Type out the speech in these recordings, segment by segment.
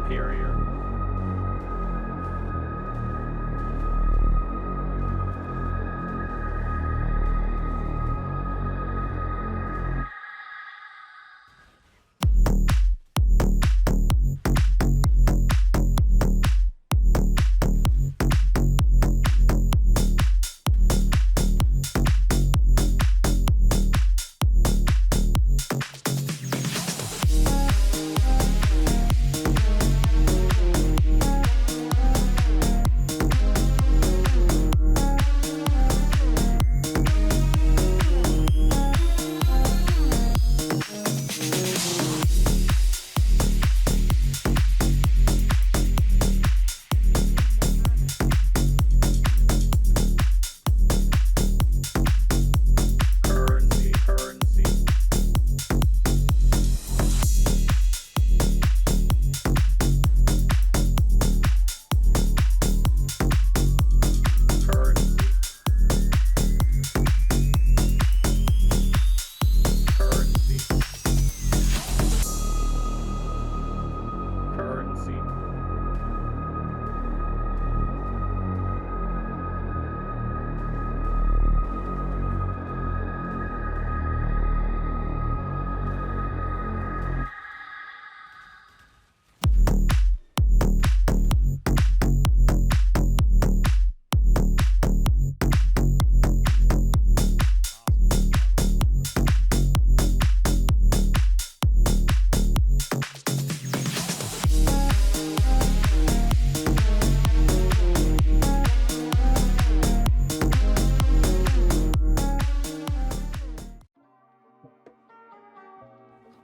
superior.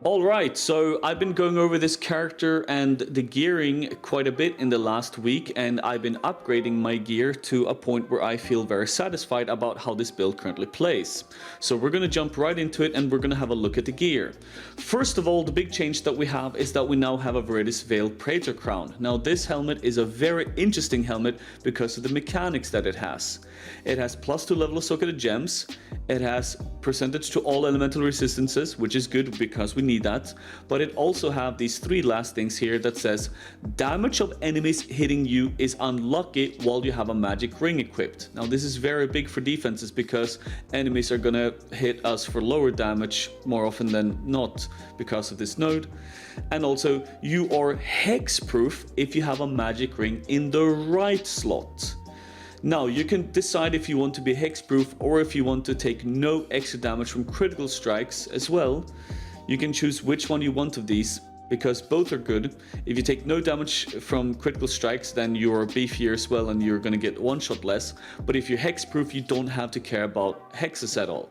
Alright, so I've been going over this character and the gearing quite a bit in the last week, and I've been upgrading my gear to a point where I feel very satisfied about how this build currently plays. So we're going to jump right into it and we're going to have a look at the gear. First of all, the big change that we have is that we now have a Veritas Veil Praetor Crown. Now this helmet is a very interesting helmet because of the mechanics that it has. It has +2 level of socketed gems, it has percentage to all elemental resistances, which is good because we need that, but it also have these 3 last things here that says damage of enemies hitting you is unlucky while you have a magic ring equipped. Now this is very big for defenses because enemies are gonna hit us for lower damage more often than not because of this node. And also you are hex proof if you have a magic ring in the right slot. Now you can decide if you want to be hexproof or if you want to take no extra damage from critical strikes as well. You can choose which one you want of these because both are good. If you take no damage from critical strikes, then you're beefier as well and you're going to get one shot less. But if you're hexproof, you don't have to care about hexes at all.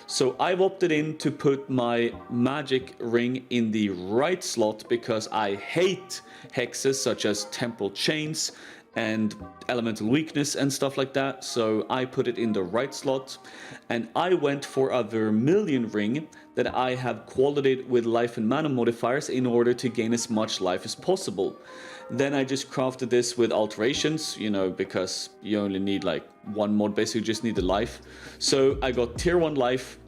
So I've opted in to put my magic ring in the right slot because I hate hexes such as temporal chains and elemental weakness and stuff like that, so I put it in the right slot. And I went for a vermilion ring that I have qualityed with life and mana modifiers in order to gain as much life as possible. Then I just crafted this with alterations, you know, because you only need like 1 mod, basically just need the life. So I got tier 1 life,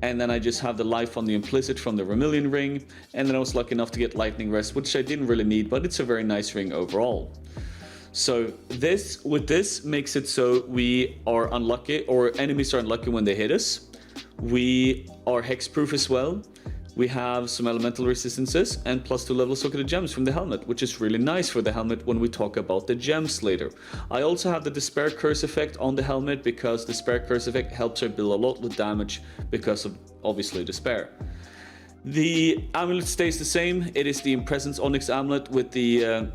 and then I just have the life on the implicit from the vermilion ring, and then I was lucky enough to get lightning rest, which I didn't really need, but it's a very nice ring overall. So this makes it so we are unlucky, or enemies are unlucky when they hit us. We are hexproof as well. We have some elemental resistances and +2 level socketed gems from the helmet, which is really nice for the helmet when we talk about the gems later. I also have the Despair Curse effect on the helmet because the Despair Curse effect helps her deal a lot with damage because of obviously despair. The amulet stays the same. It is the Impresence Onyx amulet with the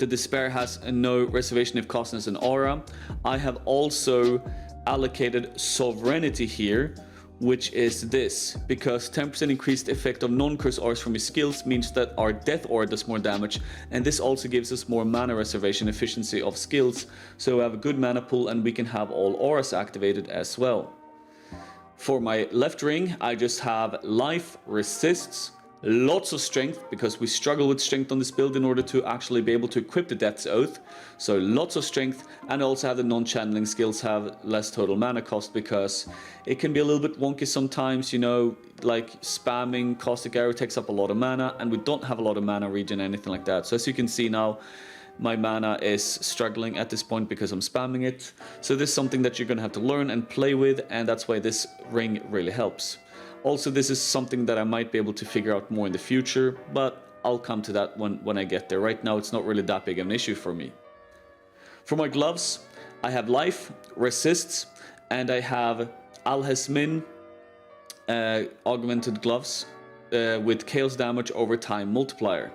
Despair has no reservation if cast as an aura. I have also allocated Sovereignty here, which is this, because 10% increased effect of non-curse auras from his skills means that our death aura does more damage, and this also gives us more mana reservation efficiency of skills, so we have a good mana pool and we can have all auras activated as well. For my left ring, I just have life, resists, Lots of strength, because we struggle with strength on this build in order to actually be able to equip the Death's Oath. So lots of strength, and also have the non-channeling skills have less total mana cost, because it can be a little bit wonky sometimes, you know, like spamming Caustic Arrow takes up a lot of mana, and we don't have a lot of mana regen, anything like that. So as you can see now, my mana is struggling at this point because I'm spamming it. So this is something that you're going to have to learn and play with, and that's why this ring really helps. Also, this is something that I might be able to figure out more in the future, but I'll come to that when I get there. Right now, it's not really that big of an issue for me. For my gloves, I have life, resists, and I have Alhesmin augmented gloves with chaos damage over time multiplier.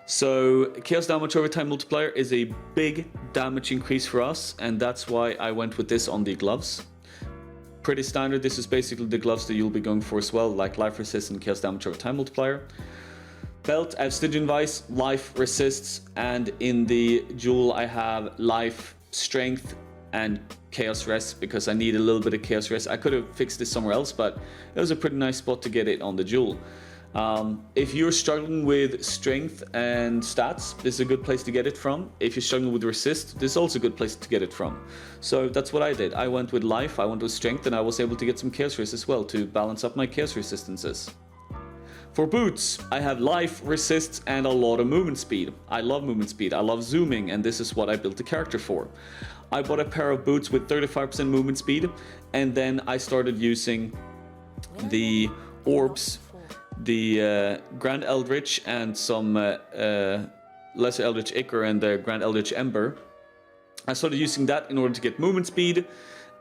So chaos damage over time multiplier is a big damage increase for us, and that's why I went with this on the gloves. Pretty standard. This is basically the gloves that you'll be going for as well, like life resist and chaos damage over time multiplier. Belt, I have Stygian Vice, life resists, and in the jewel I have life, strength, and chaos rest, because I need a little bit of chaos rest. I could have fixed this somewhere else, but it was a pretty nice spot to get it on the jewel. If you're struggling with strength and stats, this is a good place to get it from. If you're struggling with resist, this is also a good place to get it from. So that's what I did. I went with life, I went with strength, and I was able to get some chaos resist as well to balance up my chaos resistances. For boots, I have life, resists, and a lot of movement speed. I love movement speed, I love zooming, and this is what I built the character for. I bought a pair of boots with 35% movement speed, and then I started using the orbs, the Grand Eldritch, and some Lesser Eldritch Ichor and the Grand Eldritch Ember. I started using that in order to get movement speed,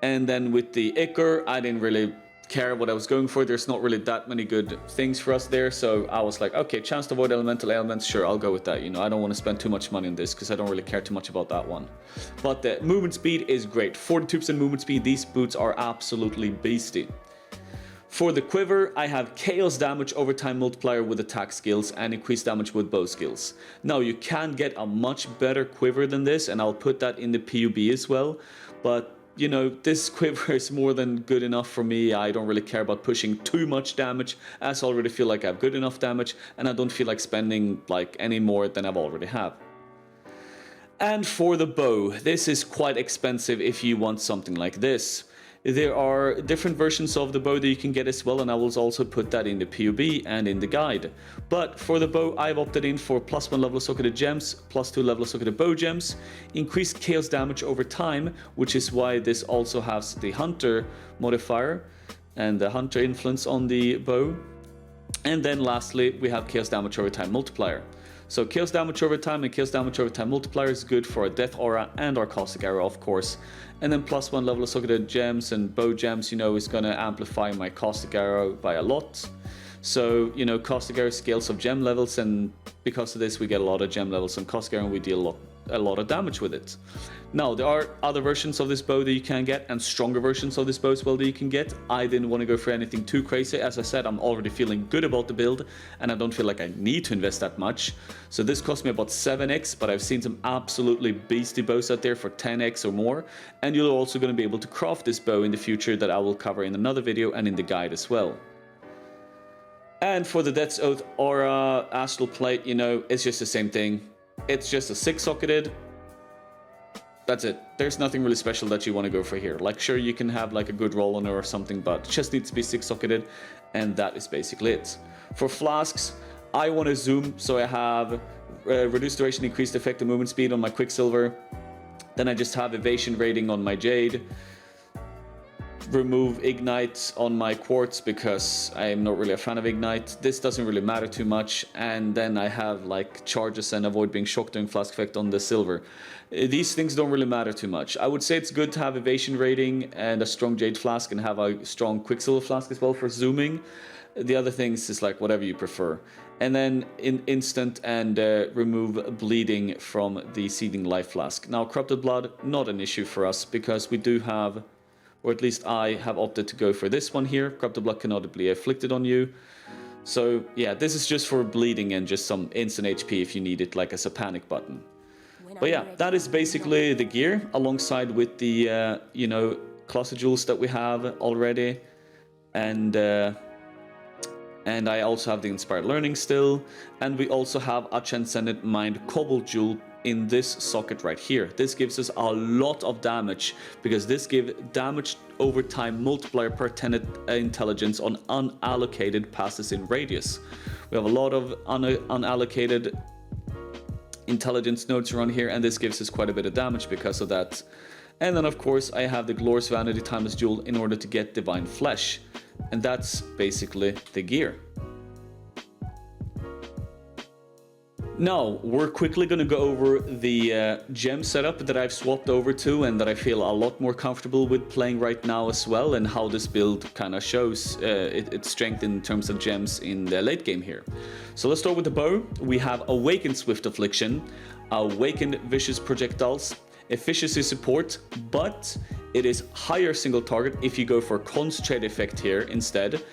and then with the Ichor, I didn't really care what I was going for. There's not really that many good things for us there, so I was like, okay, chance to avoid elemental ailments, sure, I'll go with that. You know, I don't want to spend too much money on this because I don't really care too much about that one. But the movement speed is great. 42% movement speed. These boots are absolutely beastie. For the quiver, I have chaos damage over time multiplier with attack skills and increased damage with bow skills. Now, you can get a much better quiver than this, and I'll put that in the PUB as well, but you know, this quiver is more than good enough for me. I don't really care about pushing too much damage, as I already feel like I have good enough damage, and I don't feel like spending like any more than I've already have. And for the bow, this is quite expensive if you want something like this. There are different versions of the bow that you can get as well, and I will also put that in the PUB and in the guide. But for the bow, I've opted in for +1 level of socketed gems, +2 level of socketed bow gems, increased chaos damage over time, which is why this also has the hunter modifier and the hunter influence on the bow. And then lastly, we have chaos damage over time multiplier. So chaos damage over time and chaos damage over time multiplier is good for our death aura and our caustic arrow, of course. And then +1 level of socketed gems and bow gems, you know, is going to amplify my caustic arrow by a lot. So, you know, caustic arrow scales of gem levels, and because of this we get a lot of gem levels on caustic arrow and we deal a lot of damage with it. Now, there are other versions of this bow that you can get, and stronger versions of this bow as well that you can get. I didn't want to go for anything too crazy. As I said, I'm already feeling good about the build, and I don't feel like I need to invest that much. So this cost me about 7x, but I've seen some absolutely beastie bows out there for 10x or more. And you're also going to be able to craft this bow in the future that I will cover in another video and in the guide as well. And for the Death's Oath Aura Astral Plate, you know, it's just the same thing. It's just a 6-socketed. That's it. There's nothing really special that you want to go for here. Like, sure, you can have like a good roll on it or something, but it just needs to be 6-socketed, and that is basically it. For flasks, I want to zoom, so I have reduced duration, increased effective movement speed on my Quicksilver. Then I just have evasion rating on my Jade. Remove ignite on my quartz because I am not really a fan of ignite. This doesn't really matter too much. And then I have like charges and avoid being shocked during flask effect on the silver. These things don't really matter too much. I would say it's good to have evasion rating and a strong jade flask and have a strong quicksilver flask as well for zooming. The other things is like whatever you prefer. And then in instant and remove bleeding from the seething life flask. Now, corrupted blood, not an issue for us because we do have, or at least I have opted to go for this one here. Corrupted blood cannot be afflicted on you. So yeah, this is just for bleeding and just some instant HP if you need it, like as a panic button. But yeah, that is basically the gear alongside with the, you know, cluster jewels that we have already. And And I also have the Inspired Learning still, and we also have a Transcendent Mind Cobalt Jewel in this socket right here. This gives us a lot of damage, because this gives damage over time multiplier per 10 intelligence on unallocated passes in radius. We have a lot of unallocated intelligence nodes around here, and this gives us quite a bit of damage because of that. And then of course I have the Glorious Vanity Timeless Jewel in order to get Divine Flesh, and that's basically the gear. Now, we're quickly going to go over the gem setup that I've swapped over to and that I feel a lot more comfortable with playing right now as well, and how this build kind of shows its strength in terms of gems in the late game here. So let's start with the bow. We have Awakened Swift Affliction, Awakened Vicious Projectiles, Efficiency Support, but it is higher single target if you go for Concentrate effect here instead.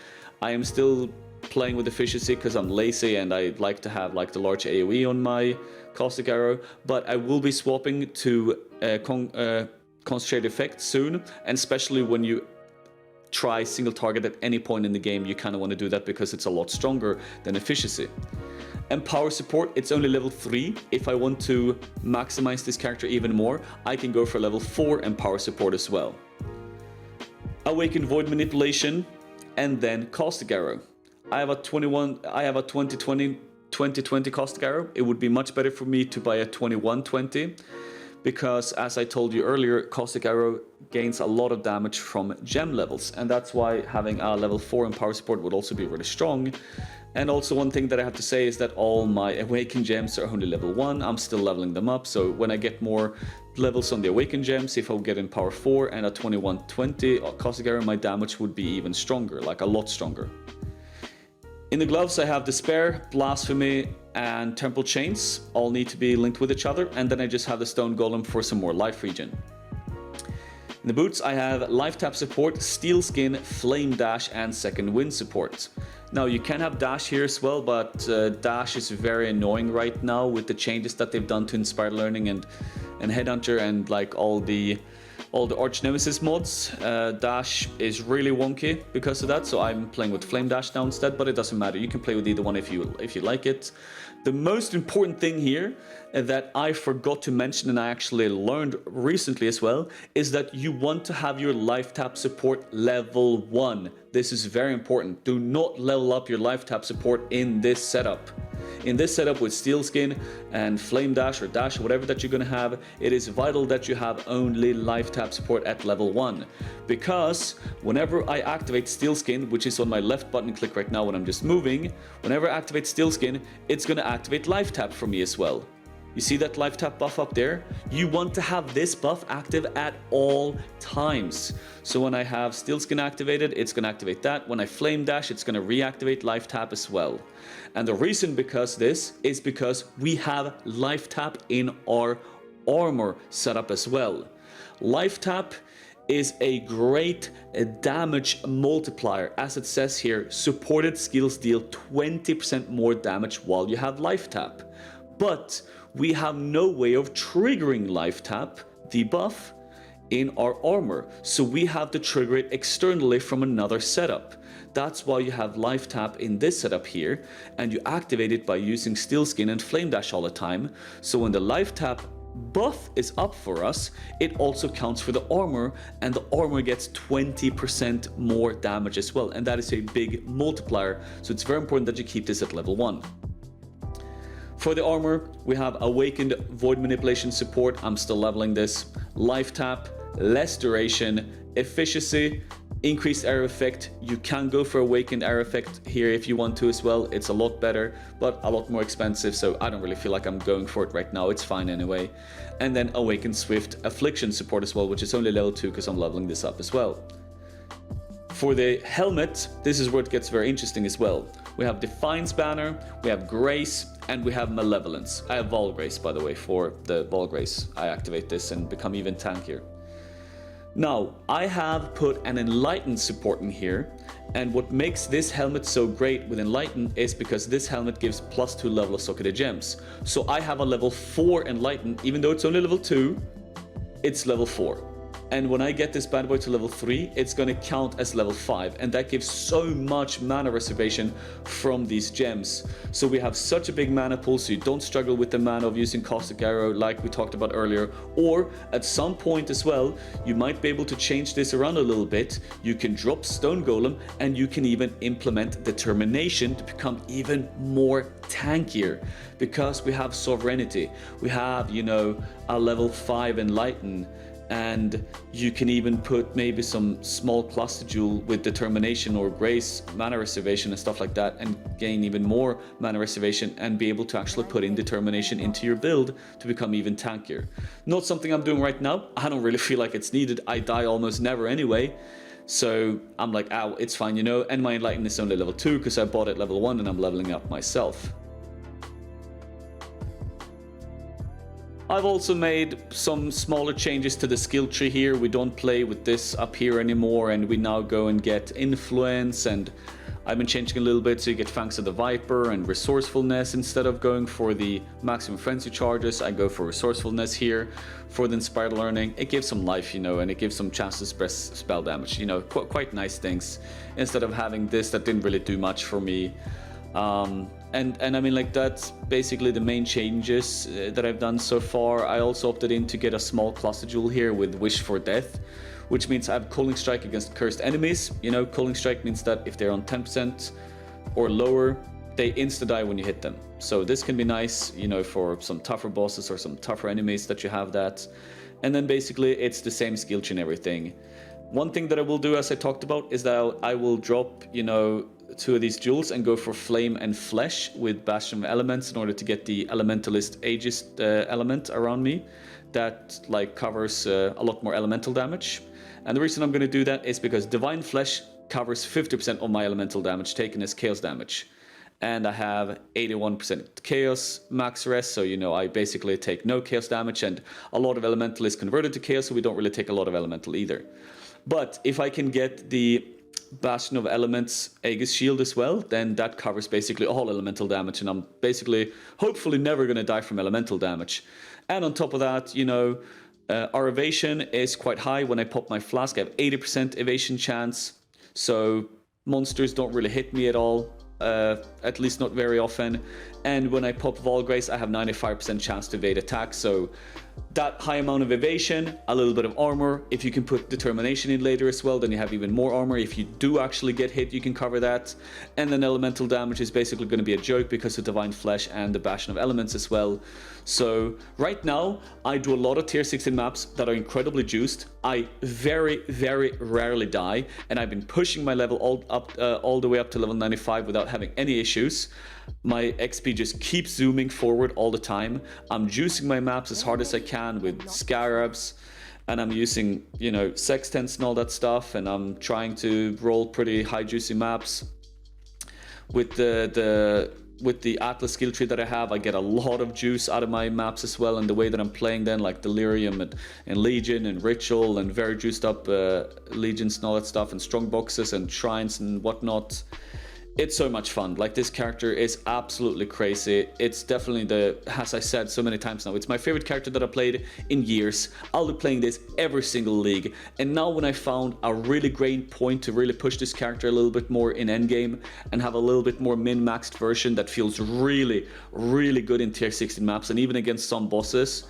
I am still playing with efficiency because I'm lazy and I like to have like the large AoE on my caustic arrow, but I will be swapping to concentrate effect soon, and especially when you try single target at any point in the game, you kind of want to do that because it's a lot stronger than efficiency. And power support, it's only level 3. If I want to maximize this character even more, I can go for level 4 and power support as well. Awakened Void Manipulation, and then caustic arrow. I have a 2020 caustic arrow. It would be much better for me to buy a 2120, because as I told you earlier, caustic arrow gains a lot of damage from gem levels, and that's why having a level 4 in power support would also be really strong. And also one thing that I have to say is that all my awakened gems are only level 1. I'm still leveling them up, so when I get more levels on the awakened gems, if I get in power 4 and a 2120 caustic arrow, my damage would be even stronger, like a lot stronger. In the gloves I have Despair, Blasphemy, and Temple Chains. All need to be linked with each other, and then I just have the Stone Golem for some more life regen. In the boots I have Life Tap support, Steel Skin, Flame Dash, and Second Wind support. Now you can have Dash here as well, but Dash is very annoying right now with the changes that they've done to Inspired Learning and Headhunter and like all the Arch Nemesis mods. Dash is really wonky because of that, so I'm playing with Flame Dash now instead, but it doesn't matter. You can play with either one if you like it. The most important thing here that I forgot to mention, and I actually learned recently as well, is that you want to have your life tap support level 1. This is very important. Do not level up your life tap support in this setup. In this setup with Steel Skin and Flame Dash or Dash, whatever that you're going to have, it is vital that you have only life tap support at level 1. Because whenever I activate Steel Skin, which is on my left button click right now when I'm just moving, whenever I activate Steel Skin, it's going to activate life tap for me as well. You see that life tap buff up there? You want to have this buff active at all times. So when I have Steel Skin activated, it's going to activate that. When I Flame Dash, it's going to reactivate life tap as well. And the reason because this is because we have life tap in our armor setup as well. Life tap is a great damage multiplier. As it says here, supported skills deal 20% more damage while you have life tap. But we have no way of triggering life tap, the buff, in our armor. So we have to trigger it externally from another setup. That's why you have life tap in this setup here, and you activate it by using Steel Skin and Flame Dash all the time. So when the life tap buff is up for us, it also counts for the armor, and the armor gets 20% more damage as well. And that is a big multiplier. So it's very important that you keep this at level 1. For the armor, we have Awakened Void Manipulation support. I'm still leveling this. Life tap, less duration, efficiency, increased arrow effect. You can go for Awakened arrow effect here if you want to as well. It's a lot better, but a lot more expensive, so I don't really feel like I'm going for it right now. It's fine anyway. And then Awakened Swift Affliction support as well, which is only level 2 because I'm leveling this up as well. For the helmet, this is where it gets very interesting as well. We have Defiance Banner, we have Grace, and we have Malevolence. I have Vol Grace, by the way, for the Vol Grace. I activate this and become even tankier. Now, I have put an Enlightened support in here, and what makes this helmet so great with Enlightened is because this helmet gives +2 level of socketed gems. So I have a level 4 Enlightened, even though it's only level 2, it's level 4. And when I get this bad boy to level 3, it's going to count as level 5. And that gives so much mana reservation from these gems. So we have such a big mana pool, so you don't struggle with the mana of using Caustic Arrow like we talked about earlier. Or at some point as well, you might be able to change this around a little bit. You can drop Stone Golem, and you can even implement Determination to become even more tankier. Because we have Sovereignty. We have, you know, a level 5 Enlighten. And you can even put maybe some small cluster jewel with Determination or Grace mana reservation and stuff like that, and gain even more mana reservation and be able to actually put in Determination into your build to become even tankier. Not something I'm doing right now. I don't really feel like it's needed. I die almost never anyway. So I'm like, oh, it's fine, you know. And my Enlighten is only level 2 because I bought it level 1 and I'm leveling up myself. I've also made some smaller changes to the skill tree here. We don't play with this up here anymore, and we now go and get Influence, and I've been changing a little bit so you get Fangs of the Viper and Resourcefulness. Instead of going for the Maximum Frenzy charges, I go for Resourcefulness here for the Inspired Learning. It gives some life, you know, and it gives some chance to press spell damage, you know, quite nice things, instead of having this that didn't really do much for me. And I mean, like, that's basically the main changes that I've done so far. I also opted in to get a small cluster jewel here with Wish for Death, which means I have Culling Strike against cursed enemies. You know, Culling Strike means that if they're on 10% or lower, they insta-die when you hit them. So this can be nice, you know, for some tougher bosses or some tougher enemies that you have that. And then basically it's the same skill tree and everything. One thing that I will do, as I talked about, is that I will drop, you know, 2 of these jewels and go for Flame and Flesh with Bastion of Elements in order to get the Elementalist Aegis element around me that like covers a lot more elemental damage. And the reason I'm going to do that is because Divine Flesh covers 50% of my elemental damage taken as chaos damage. And I have 81% chaos max rest, so you know I basically take no chaos damage, and a lot of elemental is converted to chaos, so we don't really take a lot of elemental either. But if I can get the Bastion of Elements Aegis Shield as well, then that covers basically all elemental damage, and I'm basically, hopefully, never going to die from elemental damage. And on top of that, you know, our evasion is quite high. When I pop my flask, I have 80% evasion chance, so monsters don't really hit me at all, at least not very often. And when I pop Volgrace, I have 95% chance to evade attack, so that high amount of evasion, a little bit of armor. If you can put Determination in later as well, then you have even more armor. If you do actually get hit, you can cover that. And then elemental damage is basically going to be a joke because of Divine Flesh and the Bastion of Elements as well. So right now, I do a lot of tier 16 maps that are incredibly juiced. I very, very rarely die, and I've been pushing my level all the way up to level 95 without having any issues. My XP just keeps zooming forward all the time. I'm juicing my maps as hard as I can with Scarabs, and I'm using, you know, Sextants and all that stuff, and I'm trying to roll pretty high juicy maps. With the Atlas skill tree that I have, I get a lot of juice out of my maps as well, and the way that I'm playing then, like Delirium and Legion and Ritual and very juiced up Legions and all that stuff, and strong boxes and shrines and whatnot. It's so much fun. Like, this character is absolutely crazy. It's definitely as I said so many times now, it's my favorite character that I played in years. I'll be playing this every single league. And now when I found a really great point to really push this character a little bit more in endgame and have a little bit more min-maxed version that feels really, really good in tier 16 maps and even against some bosses,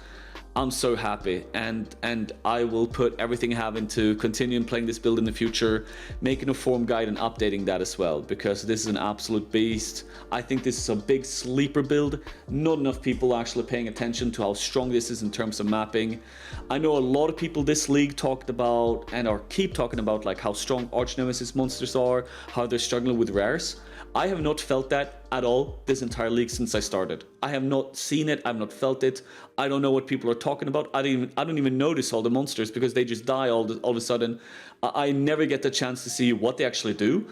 I'm so happy, and I will put everything I have into continuing playing this build in the future, making a form guide and updating that as well, because this is an absolute beast. I think this is a big sleeper build. Not enough people are actually paying attention to how strong this is in terms of mapping. I know a lot of people this league talked about and keep talking about like how strong Arch Nemesis monsters are, how they're struggling with rares. I have not felt that at all this entire league since I started. I have not seen it, I've not felt it. I don't know what people are talking about. I don't even notice all the monsters because they just die all of a sudden. I never get the chance to see what they actually do,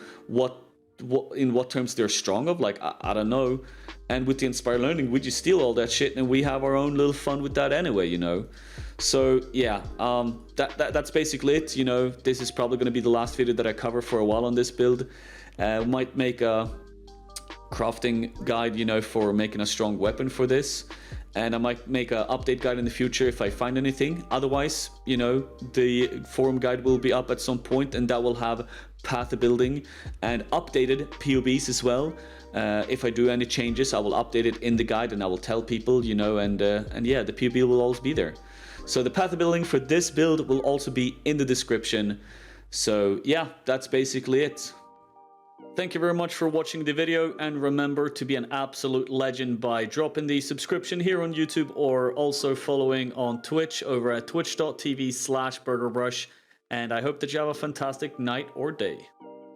in what terms they're strong of. Like, I don't know. And with the Inspired Learning, we just steal all that shit and we have our own little fun with that anyway, you know. So yeah, that's basically it. You know, this is probably going to be the last video that I cover for a while on this build. Might make a crafting guide, you know, for making a strong weapon for this. and I might make an update guide in the future if I find anything. Otherwise, you know, the forum guide will be up at some point, and that will have path building and updated POBs as well. If I do any changes, I will update it in the guide, and I will tell people, you know, and yeah, the POB will always be there. So the path building for this build will also be in the description. So yeah, that's basically it. Thank you very much for watching the video, and remember to be an absolute legend by dropping the subscription here on YouTube, or also following on Twitch over at twitch.tv/burgerbrush, and I hope that you have a fantastic night or day.